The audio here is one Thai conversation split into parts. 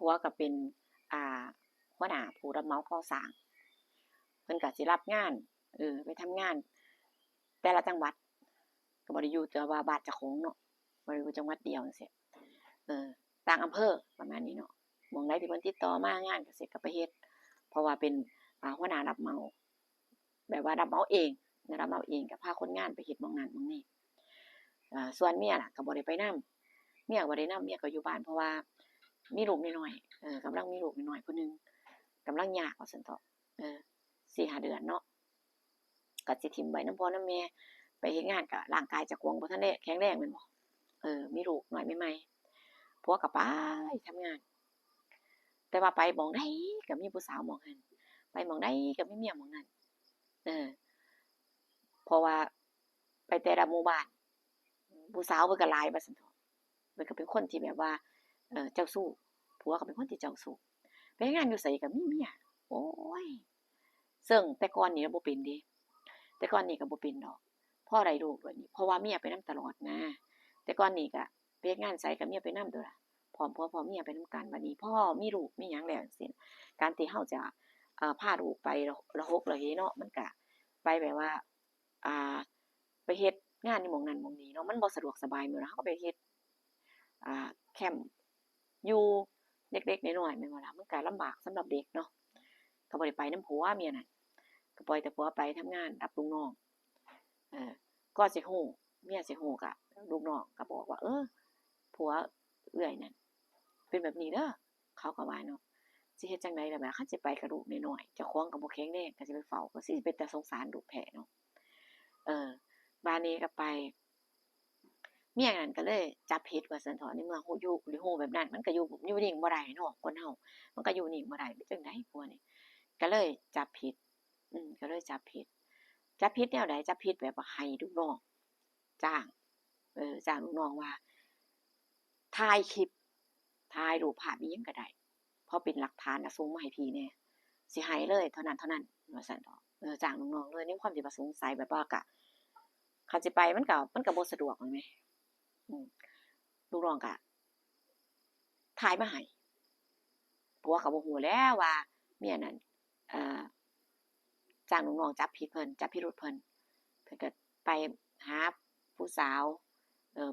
ผัวก็เป็นอ่าหัวหน้าผู้รับเหมาก่อสร้างเพิ่นก็สิรับงานไปทำงานแต่ละจังหวัดก็บ่ได้อยู่แต่ว่าบ้านเจ้าของเนาะบ่ได้อยู่จังหวัดเดียวจังซี่ต่างอำเภอประมาณนี้เนาะหม้องใดที่เพิ่นติดต่อมางานก็สิก็ไปเฮ็ดเพราะว่าเป็นหัวหน้ารับเหมาแบบว่ารับเหมาเองรับเหมาเองก็พาคนงานไปเฮ็ดหม้องนั้นหม้องนี้ส่วนเมียน่ะก็บ่ได้ไปนำเมียก็บ่ได้นำเมียก็อยู่บ้านเพราะว่ามีลูกน้อยๆกำลังมีลูกน้อยๆผู้หนึ่งกำลังยากว่าซั่นเถาะ4-5 เดือนเนาะก็สิถิ้มไว้นำพ่อนำแม่ไปเฮ็ดงานก็ร่างกายเจ้าของบ่ทันได้แข็งแรงแม่นบ่มีลูกน้อยใหม่ๆผัวก็ไปทำงานแต่ว่าไปหม้องใดก็มีผู้สาวหม้องนั้นไปหม้องใดก็มีเมียหม้องนั้นเออเพราะว่าไปแต่ละหมู่บ้านผู้สาวเพิ่นก็หลายว่าซั่นเถาะเพิ่นก็เป็นคนที่แบบว่าเจ้าชู้ผัวก็เป็นคนที่เจ้าชู้ไปเฮ็ดงานอยู่ไสก็มีเมียโอ๊ยซึ่งแต่ก่อนนี่บ่เป็นเดะแต่ก่อนนี่ก็บ่เป็นดอกพอได้ลูกแล้วนี่เพราะว่าเมียไปนำตลอดนะแต่ก่อนนี่ก็ไปเฮ็ดงานไสก็เมียไปนำตั่วล่ะพร้อมผัวพร้อมเมียไปนำกันบัดนี้พอมีลูกมีหยังแล้วจังซี่การที่เฮาจะพาลูกไประหกระเหเนาะมันก็ไปแบบว่าอ่าไปเฮ็ดงานอยู่หม้องนั้นหม้องนี้เนาะมันบ่สะดวกสบายเหมือนเราไปเฮ็ดแคมป์อยู่เล็กๆน้อยๆแม่นบ่ล่ะมันก็ลำบากสำหรับเด็กเนาะก็บ่ได้ไปนำผัวเมียนั่นก็ปล่อยแต่ผัวไปทำงานรับลูกน้องก็สิฮู้เมียสิฮู้ก็ลูกน้องก็บอกว่าผัวเอื้อยนั่นเป็นแบบนี้เด้อเขาก็ว่าเนาะสิเฮ็ดจั่งใดล่ะบัดคันสิไปกับลูกน้อยๆเจ้าของก็บ่แข็งแรงก็สิไปเฝ้าก็สิเป็นตาสงสารลูกแท้เนาะเออบัดนี้ก็ไปเมียนั่นก็เลยจับผิดว่าซั่นเถาะในเมื่อฮู้อยู่หรือฮู้แบบนั้นมันก็อยู่นิ่งบ่ได้เนาะคนเฮามันก็อยู่นิ่งบ่ได้เป็นจั่งใดผัวนี่ก็เลยจับผิดก็เลยจับผิดแนวใดจับผิดแบบว่าให้ลูกน้องจ้างจ้างลูกน้องว่าถ่ายคลิปถ่ายรูปภาพอิหยังก็ได้พอเป็นหลักฐานน่ะส่งมาให้พี่แหน่สิให้เลยเท่านั้นว่าซั่นเถาะจ้างลูกน้องเลยในความที่ว่าสงสัยแบบว่าก็คันสิไปมันก็บ่สะดวกแม่นลูกน้องก็ถ่ายมาให้ผัวก็บ่ฮู้แหล้วว่าเมียนั่นเอ่อจ้างลูกน้องจับผิดเพิ่นจับพิรุธเพิ่นก็ไปหาผู้สาว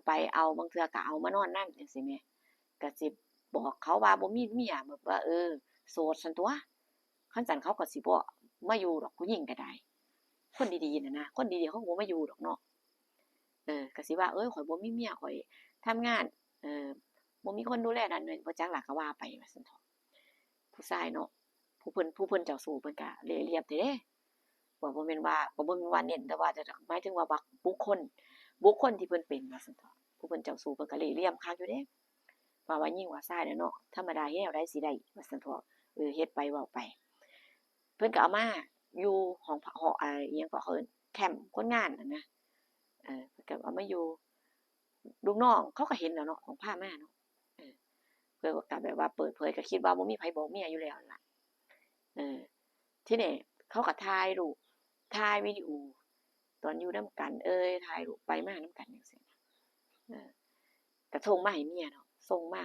ไปเอาบางเทื่อก็เอามานอนนำจังซี้แหมก็สิบอกเขาว่าบ่มีเมียแบบว่าโสดซั้นตั่วคันซั้นเขาก็สิบ่มาอยู่ดอกผู้หญิงก็ได้คนดีๆน่ะนะคนดีๆเขาก็บ่มาอยู่ดอกเนาะก็สิว่าข้อยบ่มีเมียข้อยทำงานบ่มีคนดูแลนั่นนี่บ่จักล่ะก็ว่าไปว่าซั่นเถาะผู้ชายเนาะผู้เพิ่นเจ้าชู้เพิ่นก็เล่ห์เหลี่ยมเด้ว่าบ่แม่นว่าเน้นแต่ว่าจะหมายถึงว่าบุคคลที่เพิ่นเป็นว่าซั่นเถาะผู้เพิ่นเจ้าชู้เพิ่นก็เล่ห์เหลี่ยมคักอยู่เดะว่าหญิงว่าชายน่ะเนาะธรรมดาเฮ็ดแนวใดสิได้ว่าซั่นเถาะเฮ็ดไปเว้าไปเพิ่นก็เอามาอยู่ห้องอิหยังก็เขาเอิ้นแคมป์คนงานนั่นนะเพิ่นก็เอามาอยู่ลูกน้องเขาก็เห็นแล้วเนาะของพามาเนาะเออเพิ่นก็แบบว่าเปิดเผยก็คิดว่าบ่มีไผบอกเมียอยู่แล้วนั่นล่ะเออทีนี้เขาก็ถ่ายรูปถ่ายวิดีโอตอนอยู่นำกันถ่ายรูปไปมานำกันจังซี่เออก็ส่งมาให้เมียเนาะส่งมา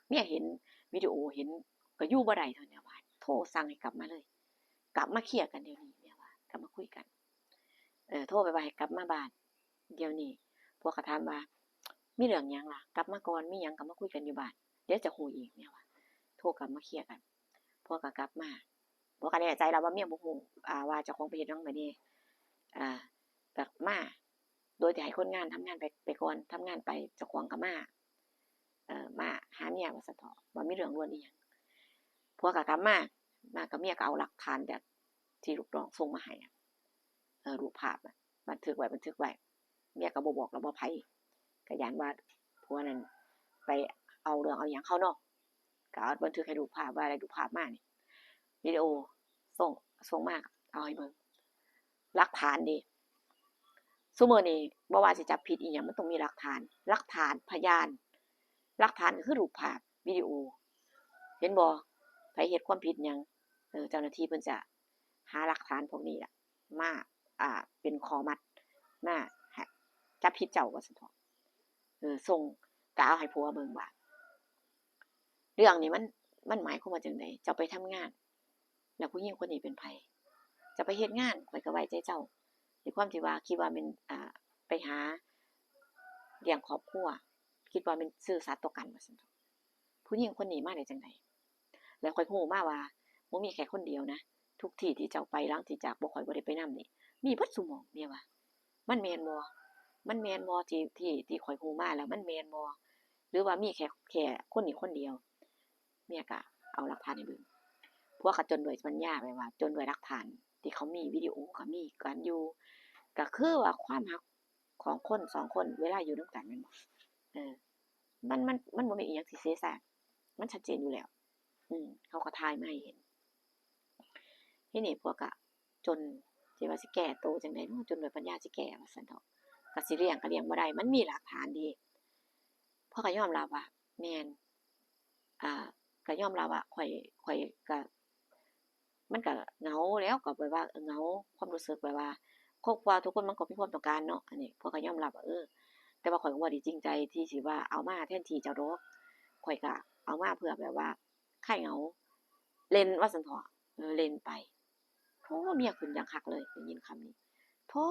เมียเห็นวิดีโอเห็นก็อยู่บ่ได้เท่านี้ว่าโทรสั่งให้กลับมาเลยกลับมาเคลียร์กันเดี๋ยวนี้เมียว่ากลับมาคุยกันโทรไปว่าให้กลับมาบ้านเดี๋ยวนี้ผัวก็ถามว่ามีเรื่องหยังล่ะกลับมาก่อนมีหยังก็มาคุยกันอยู่บ้านเดี๋ยวจะฮู้เองเมียว่าโทรกลับมาเคลียร์กันผัวก็กลับมาผัวก็แน่ใจแล้วว่าเมียบ่ฮู้ว่าเจ้าของไปเฮ็ดหยังมาแหน่กลับมาโดยที่ให้คนงานทำงานไปก่อนทำงานไปเจ้าของก็มามาหาเมียว่าซั่นเถาะว่ามีเรื่องด่วนอีหยังผัวก็กลับมากับเมียก็เอาหลักฐานจากที่ลูกน้องส่งมาให้รูปภาพบันทึกไว้เมียก็บ่บอกแล้วว่าไผก็ย้านว่าผัวนั่นไปเอาเรื่องเอาหยังเขาเนาะก็เอาบันทึกให้ดูภาพว่าได้ดูภาพมานี่วิดีโอส่งมาเอาให้เบิ่งหลักฐานเด้ซุมื้อนี้บ่ว่าสิจับผิดอีหยังมันต้องมีหลักฐานพยานหลักฐานก็คือรูปภาพวิดีโอเห็นบ่ไผเฮ็ดความผิดหยังเจ้าหน้าที่เพิ่นจะหาหลักฐานพวกนี้ล่ะมาเป็นข้อมัดมาจับผิดเจ้าว่าซั่นเถาะส่งก็เอาให้ผัวเบิ่งว่า เรื่องนี้มันหมายความว่าจังไดเจ้าไปทำงานแล้วผู้หญิงคนนี้เป็นไผจะไปเฮ็ดงานข่อยก็ไว้ใจเจ้าด้วยความที่ว่าคิดว่าเป็นไปหาเลี้ยงครอบครัวคิดว่าเป็นซื่อสัตย์ต่อกันว่าซั่นผู้หญิงคนนี้มาได้จังไดแล้วข่อยรู้มาว่าบ่มีแค่คนเดียวนะทุกที่ที่เจ้าไปหลังที่จากบ่ข่อยบ่ได้ไปนำนี่มีเบิดซุหม้องเนี่ยว่ามันแม่นบ่มันแม่นบ่ที่ข่อยรู้มาแล้วมันแม่นบ่หรือว่ามีแค่คนนี้คนเดียวเมียก็เอาหลักฐานให้เบิ่งผัวก็จนด้วยปัญญาแบบว่าจนด้วยหลักฐานที่เขามีวิดีโอก็มีกันอยู่ก็คือว่าความรักของคน2คนเวลาอยู่นำกันแม่นบ่เออมันบ่มีอิหยังที่เสียแทรกมันชัดเจนอยู่แล้วเขาก็ถ่ายมาให้เห็นทีนี้ผัวก็จนสิว่าสิแก้โตจั่งใดเนาะจนด้วยปัญญาสิแก้ว่าซั่นเถาะก็สิเลี้ยงก็เลี้ยงบ่ได้มันมีหลักฐานเดะผัวก็ยอมรับว่าแม่นอ่าก็ยอมรับว่าข้อยก็มันก็เหงาแล้วก็แบบว่าเหงาความรู้สึกแบบว่าครอบครัวทุกคนมันก็มีความต้องการเนาะอันนี้ผัวก็ยอมรับว่าแต่ว่าข้อยก็บ่ได้จริงใจที่สิว่าเอามาแทนที่เจ้าดอกข้อยก็เอามาเพื่อแบบว่าคลายเหงาเล่นว่าซั่นเถาะเล่นไปโธ่เมียขึ้นอย่างคักเลยได้ยินคำนี้โธ่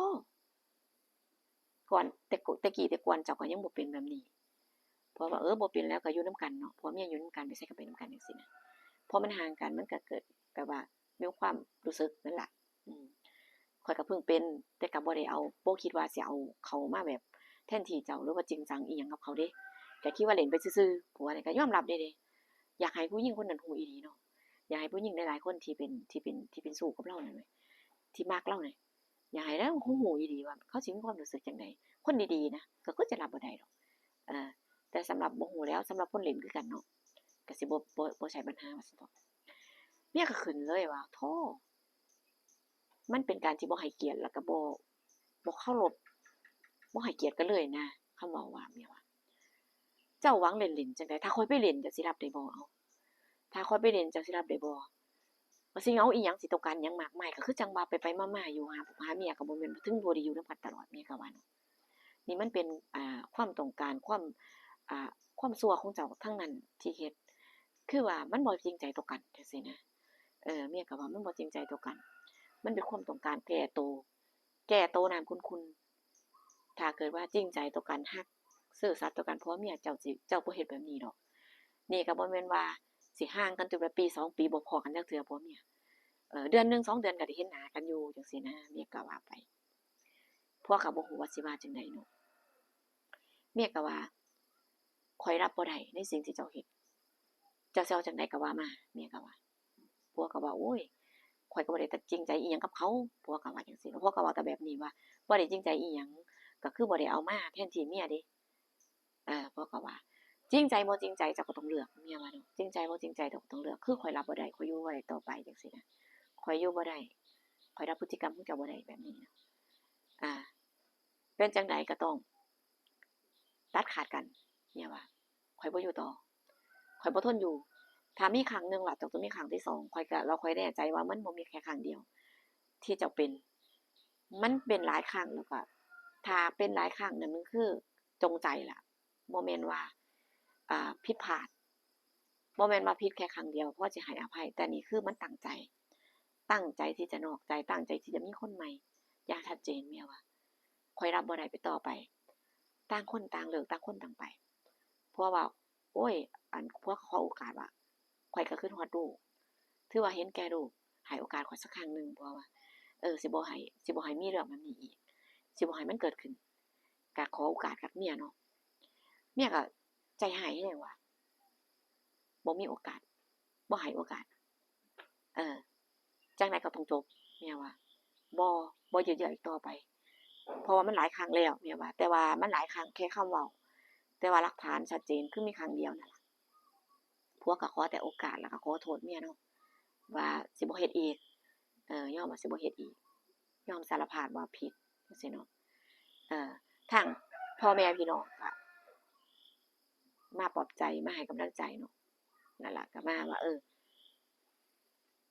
ก่อนแต่กี้แต่ก่อนเจ้าก็ยังบ่เป็นแบบนี้เพราะว่าบ่เป็นแล้วก็อยู่นำกันเนาะผัวเมียอยู่นำกันไปไสก็ไปนำกันจังซี่นะพอมันห่างกันมันก็เกิดแบบว่ามีความรู้สึกนั่นล่ะข้อยก็เพิ่งเป็นแต่ก็บ่ได้เอาบ่คิดว่าสิเอาเขามาแบบแทนที่เจ้าหรือว่าจริงจังอิหยังกับเขาเดะก็คิดว่าเล่นไปซื่อๆผัวนี่ก็ยอมรับเดะอยากให้ผู้หญิงคนนั้นรู้อีหลีเนาะอยากให้ผู้หญิงหลายๆคนที่เป็นสู้กับเรานั่นแหละที่มักเรานี่อยากให้เรารู้อีหลีว่าเขาสิมีความรู้สึกจั่งใดคนดีๆนะก็คือจะรับบ่ได้ดอกเออแต่สำหรับบ่รู้แล้วสำหรับคนเล่นคือกันเนาะก็สิบ่ใช่ปัญหาว่าซั่นเถาะเมียก็ขึ้นเลยว่าโธ่มันเป็นการที่บ่ให้เกียรติแล้วก็บ่เคารพบ่ให้เกียรติกันเลยนะคำเว้าว่าเมียว่าเจ้าหวังเล่นๆจั่งใดถ้าข้อยไปเล่นเจ้าสิรับได้บ่เอ้าถ้าข้อยไปเล่นเจ้าสิรับได้บ่ว่าสิเหงาอิหยังสิต้องการหยังมากมายก็คือจังว่าไปๆมาๆอยู่หาเมียก็บ่แม่นถึงบ่ได้อยู่นำกันตลอดเมียก็ว่าเนาะนี่มันเป็นความต้องการอ่าความชั่วของเจ้าทั้งนั้นที่เฮ็ดคือว่ามันบ่จริงใจต่อกันจังซี่นะเมียก็ว่ามันบ่จริงใจต่อกันมันเป็นความต้องการแก้โตวน้ำขุ่นๆถ้าเกิดว่าจริงใจต่อกันรักซื่อสัตย์ต่อกันผัวเมียเจ้าบ่เฮ็ดแบบนี้ดอกนี่ก็บ่แม่นว่าสิห่างกันจนว่าปี2ปีบ่พ้อกันจักเทื่อผัวเมียเดือนหนึ่ง2เดือนก็ได้เห็นหน้ากันอยู่จังซี้นะเมียก็ว่าไปผัวก็บ่รู้ว่าสิว่าจั่งใดเนาะเมียก็ว่าข้อยรับบ่ได้ในสิ่งที่เจ้าเฮ็ดเจ้าสิเอาจั่งใดก็ว่ามาเมียก็ว่าผัวก็ว่าโอ๊ยข้อยก็บ่ได้จริงใจอิหยังกับเขาผัวก็ว่าจังซี่ผัวก็เว้าแต่แบบนี้ว่าบ่ได้จริงใจอิหยังก็คือบ่ได้เอามาแทนที่เมียเดะผัวก็ว่าจริงใจบ่จริงใจเจ้าก็ต้องเลือกเมียว่าเนาะจริงใจบ่จริงใจเจ้าก็ต้องเลือกคือข้อยรับบ่ได้ข้อยอยู่บ่ได้ต่อไปจังซี่นะข้อยอยู่บ่ได้ข้อยรับพฤติกรรมของเจ้าบ่ได้แบบนี้นะอ่าเป็นจั่งใดก็ต้องตัดขาดกันเมียว่าข้อยบ่อยู่ต่อข้อยบ่ทนอยู่ถ้ามีครั้งหนึ่งล่ะต้องมีครั้งที่2ข้อยแน่ใจว่ามันบ่มีแค่ครั้งเดียวที่เจ้าเป็นมันเป็นหลายครั้งแล้วก็ถ้าเป็นหลายครั้งนั่นมันคือจงใจล่ะบ่แม่นว่าผิดพลาดบ่แม่นว่าผิดแค่ครั้งเดียวพอสิให้อภัยแต่นี่คือมันตั้งใจที่จะนอกใจตั้งใจที่จะมีคนใหม่อย่างชัดเจนเมียว่าข้อยรับบ่ได้ไปต่อไปต่างคนต่างเลิกต่างคนต่างไปเพราะว่าโอ๊ยพวกขอโอกาสว่าข้อยก็คิดฮอดลูกถือว่าเห็นแก่ลูกให้โอกาสข้อยสักครั้งหนึ่งเพราะว่าสิบ่ให้มีเรื่องแบบนี้อีกสิบ่ให้มันเกิดขึ้นก็ขอโอกาสกับเมียเนาะเมียก็ใจหายแรงว่าบ่มีโอกาสบ่ให้โอกาสจังไดก็ต้องจบเมียว่าบ่ยืดเยื้ออีกต่อไปเพราะว่ามันหลายครั้งแล้วเมียว่าแต่ว่ามันหลายครั้งแค่คำเว้าแต่ว่าหลักฐานชัดเจนคือมีครั้งเดียวนั่นล่ะผัวก็ขอแต่โอกาสแล้วก็ขอโทษเมียเนาะว่าสิบ่เฮ็ดอีกยอมว่าสิบ่เฮ็ดอีกยอมสารภาพว่าผิดจังซี่เนาะทางพ่อแม่พี่น้องก็มาปลอบใจมาให้กำลังใจเนาะนั่นล่ะก็มาว่า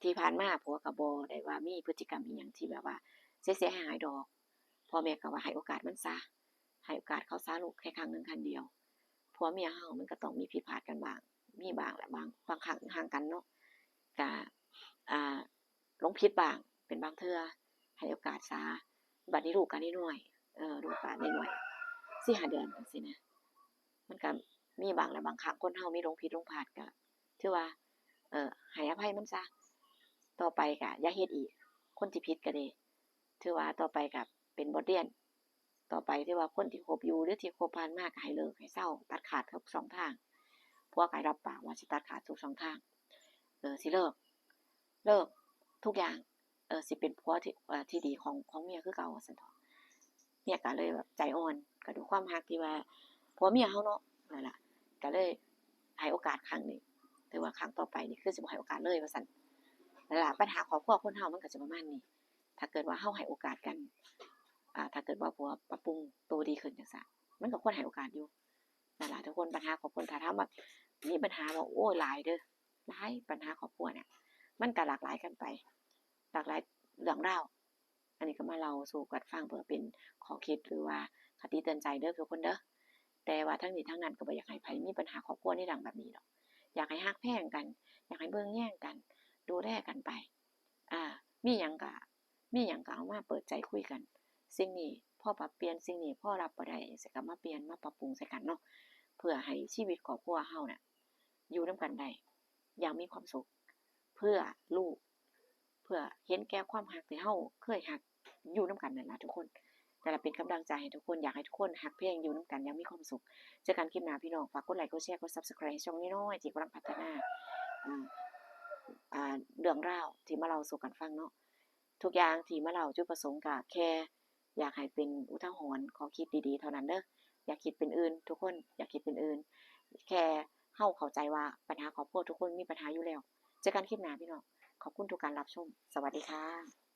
ที่ผ่านมาผัวก็บ่ได้ว่ามีพฤติกรรมอิหยังที่แบบว่าเสียหายๆดอกพ่อแม่ก็ว่าให้โอกาสมันซะให้โอกาสเขาซะลูกแค่ครั้งหนึ่งครั้งเดียวผัวเมียเฮามันก็ต้องมีผิดพลาดกันบ้างมี มีบ้างแหละบางครั้งห่างกันเนาะก็หลงผิดบ้างเป็นบางเทื่อให้โอกาสซะบัดนี้ลูกก็น้อยๆลูกก็น้อยๆ4-5 เดือนจังซี้นะมันก็มีบ้างแหละบางครั้งคนเฮามีหลงผิดหลงพลาดก็ถือว่าให้อภัยมันซะต่อไปก็อย่าเฮ็ดอีกคนที่ผิดก็ดีถือว่าต่อไปก็เป็นบทเรียนต่อไปที่ว่าคนที่คบอยู่หรือที่คบผ่านมาก็ให้เลิกให้เซาตัดขาดทุกช่องทางผัวก็ให้รับปากว่าสิตัดขาดทุกช่องทางสิเลิกทุกอย่างสิเป็นผัวที่ดีของเมียคือเก่าว่าซั่นเถาะเมียก็เลยแบบใจอ่อนก็ด้วยความรักที่ว่าผัวเมียเฮาเนาะนั่นล่ะก็เลยให้โอกาสครั้งนี้แต่ว่าครั้งต่อไปนี่คือสิบ่ให้โอกาสเลยว่าซั่นนั่นล่ะปัญหาครอบครัวคนเฮามันก็สิประมาณนี้ถ้าเกิดว่าเฮาให้โอกาสกันถ้าเกิดว่าผัวปรับปรุงตัวดีขึ้นจังซั่นมันก็ควรให้โอกาสอยู่นั่นล่ะทุกคนปัญหาครอบครัวถ้าถามว่ามีปัญหาบ่โอ้หลายเด้อหลายปัญหาครอบครัวเนี่ยมันก็หลากหลายกันไปหลากหลายเรื่องราวอันนี้ก็มาเล่าสู่กันฟังเพื่อเป็นข้อคิดหรือว่าคติเตือนใจเด้อทุกคนเด้อแต่ว่าทั้งนี้ทั้งนั้นก็บ่อยากให้ไผมีปัญหาครอบครัวในดังแบบนี้ดอกอยากให้รักแพงกันอยากให้เบิ่งแย่งกันดูแลกันไปมีหยังก็เอามาเปิดใจคุยกันสิ่งนี้พอปรับเปลี่ยนสิ่งนี้พอรับบ่ได้จังซี้ก็มาเปลี่ยนมาปรับปรุงใส่กันเนาะเพื่อให้ชีวิตครอบครัวเฮาน่ะอยู่นำกันได้อย่างมีความสุขเพื่อลูกเพื่อเห็นแก่ความรักที่เฮาเคยรักอยู่นำกันนั่นล่ะทุกคนนั่นล่ะเป็นกำลังใจให้ทุกคนอยากให้ทุกคนรักแพงอยู่นำกันอย่างมีความสุขเจอกันคลิปหน้าพี่น้องฝากกดไลค์กดแชร์กด Subscribe ให้ช่องน้อยๆที่กำลังพัฒนาเรื่องราวที่มาเล่าสู่กันฟังเนาะทุกอย่างที่มาเล่าจุดประสงค์ก็แค่อยากให้เป็นอุทาหรณ์ข้อคิดดีๆเท่านั้นเด้ออย่าคิดเป็นอื่นทุกคนอย่าคิดเป็นอื่นแค่เฮาเข้าใจว่าปัญหาครอบครัวทุกคนมีปัญหาอยู่แล้วเจอกันคลิปหน้าพี่น้องขอบคุณทุกการรับชมสวัสดีค่ะ